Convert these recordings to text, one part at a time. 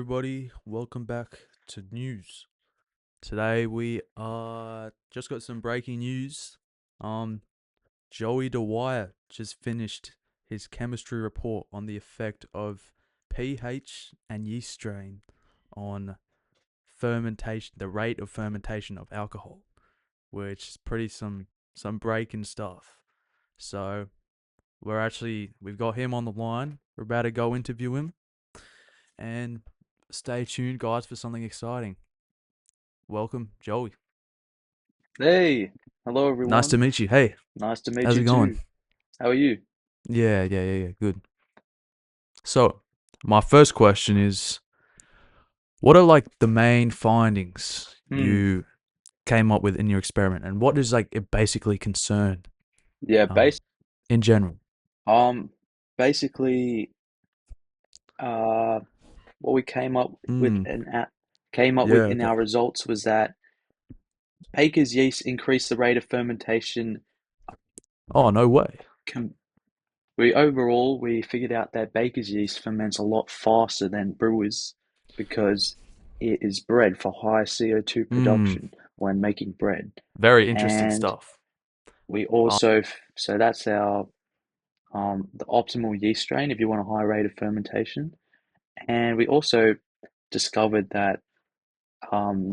everybody. Welcome back to news. Today we just got some breaking news. Um, Joey Dwyer just finished his chemistry report on the effect of pH and yeast strain on fermentation, the rate of fermentation of alcohol, which is pretty some breaking stuff. So we've got him on the line. We're about to go interview him. And stay tuned, guys, for something exciting. Welcome, Joey. Hey, hello Nice to everyone. meet you. Hey, Nice to meet how's you it going? too. How are you? Yeah. Good. So, my first question is, what are like the main findings Hmm. you came up with in your experiment, and what does like it basically concern, Yeah, um, in general? um basically uh what we Hmm. came up with Yeah. in Okay. our results was that Baker's yeast increased the rate of fermentation. Oh, no way. Com we figured out that Baker's yeast ferments a lot faster than brewers because it is bred for high CO2 Hmm. production when making bread. Very interesting And stuff. we Um. also, so that's our the optimal yeast strain if you want a high rate of fermentation. And we also discovered that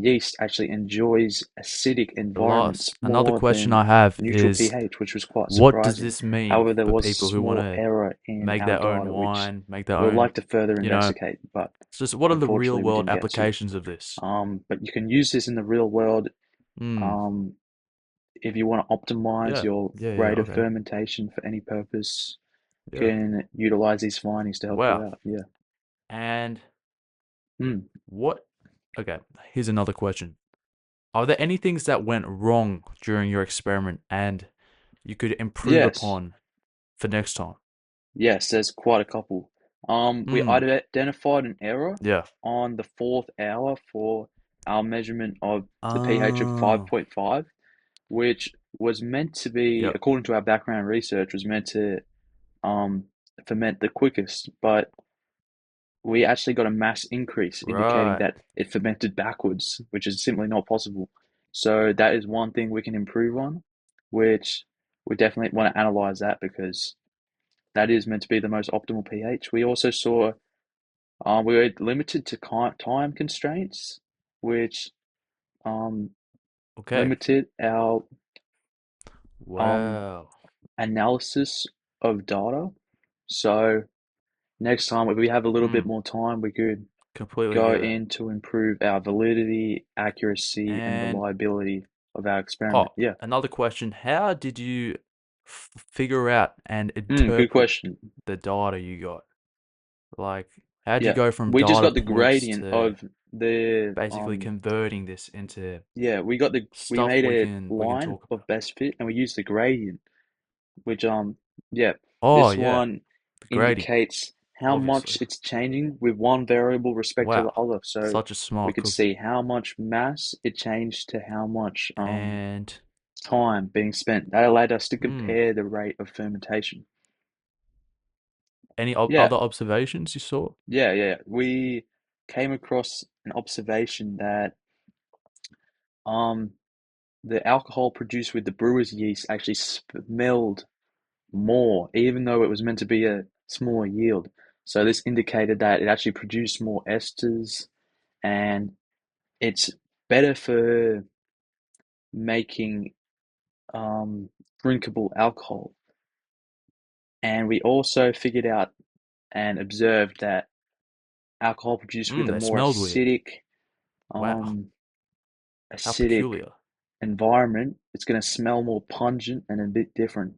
yeast actually enjoys acidic The environments last another more question I than have neutral is, pH, which was quite what does surprising. this mean However, there for was a people who want small to error in make our their own data, which wine, make their we would own, like to further you know, investigate, but it's just what are the real unfortunately we world didn't get to. applications of this? But you can use this in the real world Hmm. um, if you want to optimize Yeah. your Yeah. rate of Okay. fermentation for any purpose. Yeah. Can utilize these findings to help you Wow. out. Yeah. And Mm. what? Okay. Here's another question. Are there any things that went wrong during your experiment and you could improve Yes. upon for next time? Yes, there's quite a couple. We Hmm. identified an error Yeah. on the fourth hour for our measurement of the pH of Oh. 5.5, which was meant to be, Yep. according to our background research, was meant to um, ferment the quickest, but we actually got a mass increase indicating Right. that it fermented backwards, which is simply not possible. So that is one thing we can improve on, which we definitely want to analyze that because that is meant to be the most optimal pH. We also saw we were limited to time constraints, which um, Okay. limited our um, Wow. analysis of data. So next time, if we have a little Hmm. bit more time, we could Completely go get it. in to improve our validity, accuracy, and And reliability of our oh, experiment. Yeah. another question. How did you figure out and Good interpret question. the data you got? Like, how'd you Yeah. go from We just data got the points gradient to of the basically converting this into yeah, we stuff made a we can line talk of about? best fit and we used the gradient, which yeah, Oh, this yeah, one the gradient, indicates how obviously. much it's changing with one variable respect to the Wow, other. So such a we smart could cookie. see how much mass it changed to how much And time being spent. That allowed us to hmm, compare the rate of fermentation. any Yeah, other observations you saw? yeah. We came across an observation that um, the alcohol produced with the brewer's yeast actually smelled more, even though it was meant to be a smaller yield. So this indicated that it actually produced more esters, and it's better for making drinkable alcohol. And we also figured out and observed that alcohol produced with a They more smelled weird. Wow, um, how acidic peculiar. environment, it's going to smell more pungent and a bit different.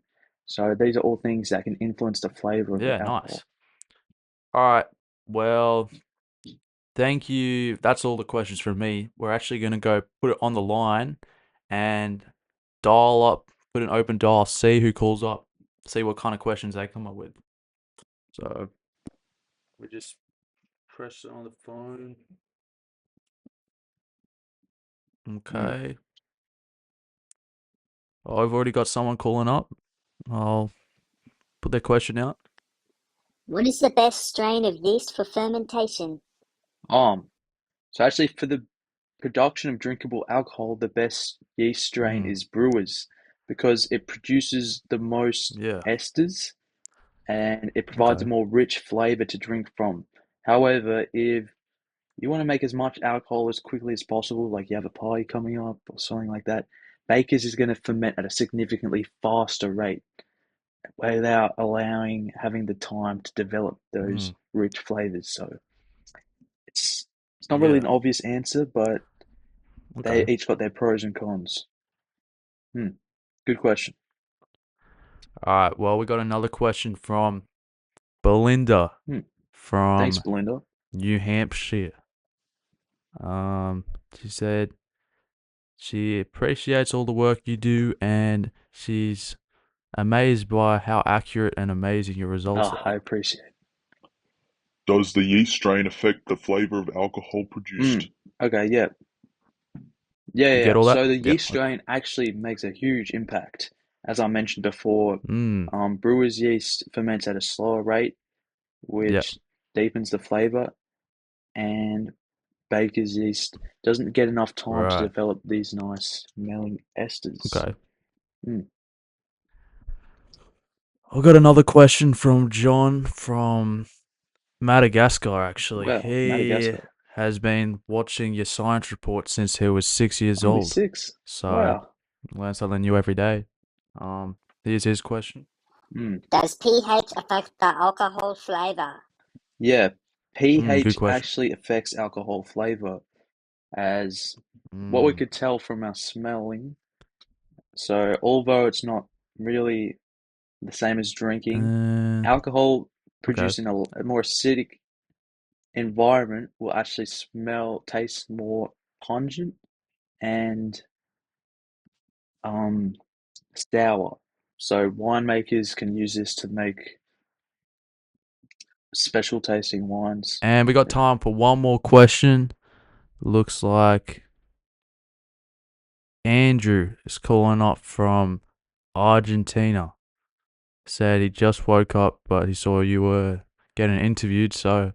So these are all things that can influence the flavor of the Yeah, alcohol. nice. All right, well, thank you. That's all the questions from me. We're actually going to go put it on the line and dial up, put an open dial, see who calls up, see what kind of questions they come up with. So we just press it on the phone. Mm. Okay. Oh, I've already got someone calling up. I'll put their question out. What is the best strain of yeast for fermentation? Um, so actually for the production of drinkable alcohol, the best yeast strain Mm. is brewers because it produces the most Yeah. esters and it provides a Okay. more rich flavor to drink from. However, if you want to make as much alcohol as quickly as possible, like you have a party coming up or something like that, Baker's is going to ferment at a significantly faster rate without allowing having the time to develop those Mm. rich flavors. So it's it's not really Yeah. an obvious answer, but they Okay. each got their pros and cons. Hmm. Good question. All right. Well, we got another question from Belinda Hmm. Thanks, from Belinda. New Hampshire. Um, she said she appreciates all the work you do and she's amazed by how accurate and amazing your results Oh, I are. appreciate it. Does the yeast strain affect the flavor of alcohol Hmm. produced? Okay, yeah. Yeah, You yeah, get yeah. all that? So the Yeah. yeast Okay. strain actually makes a huge impact. As I mentioned before, Mm. brewer's yeast ferments at a slower rate, Yeah. which deepens the flavor, and baker's yeast doesn't get enough time to Right. develop these nice smelling esters. Okay. Mm. I've got another question from John from Madagascar, actually. Well, He Madagascar. has been watching your science report since he was 6 years Only old. six. So, Wow. learn something new every day. Here's his question. Mm. Does pH affect the alcohol flavor? Yeah, Good pH question. actually affects alcohol flavor as what we Mm. could tell from our smelling. So, although it's not really the same as drinking, Uh, alcohol okay. produced in a more acidic environment will actually taste more pungent and um, sour. So, winemakers can use this to make special tasting wines. And we got time for one more question. Looks like Andrew is calling up from Argentina. Said he just woke up, but he saw you were getting interviewed, so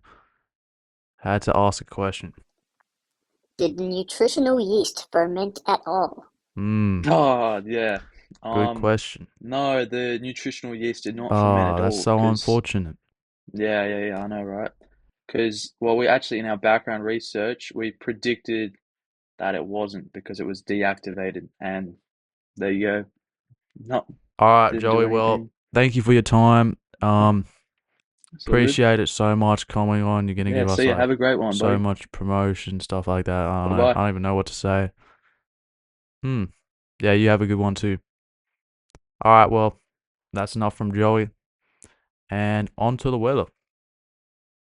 had to ask a question. Did nutritional yeast ferment at all? Hmm, Oh, yeah. good Um, question. no, the nutritional yeast did not ferment Ah, at that's all so because, unfortunate. yeah, I know, right? Because, well, we actually, in our background research, we predicted that it wasn't because it was deactivated. And there you go. No, All right, didn't do Joey. Well, anything. thank you for your time. It's all good. Appreciate it so much coming on. You're gonna Yeah, give see us you. like Have a great one, so buddy. much promotion stuff like that. I Bye don't know. bye. I don't even know what to say. Hmm. Yeah, you have a good one too. All right. Well, that's enough from Joey. And on to the weather.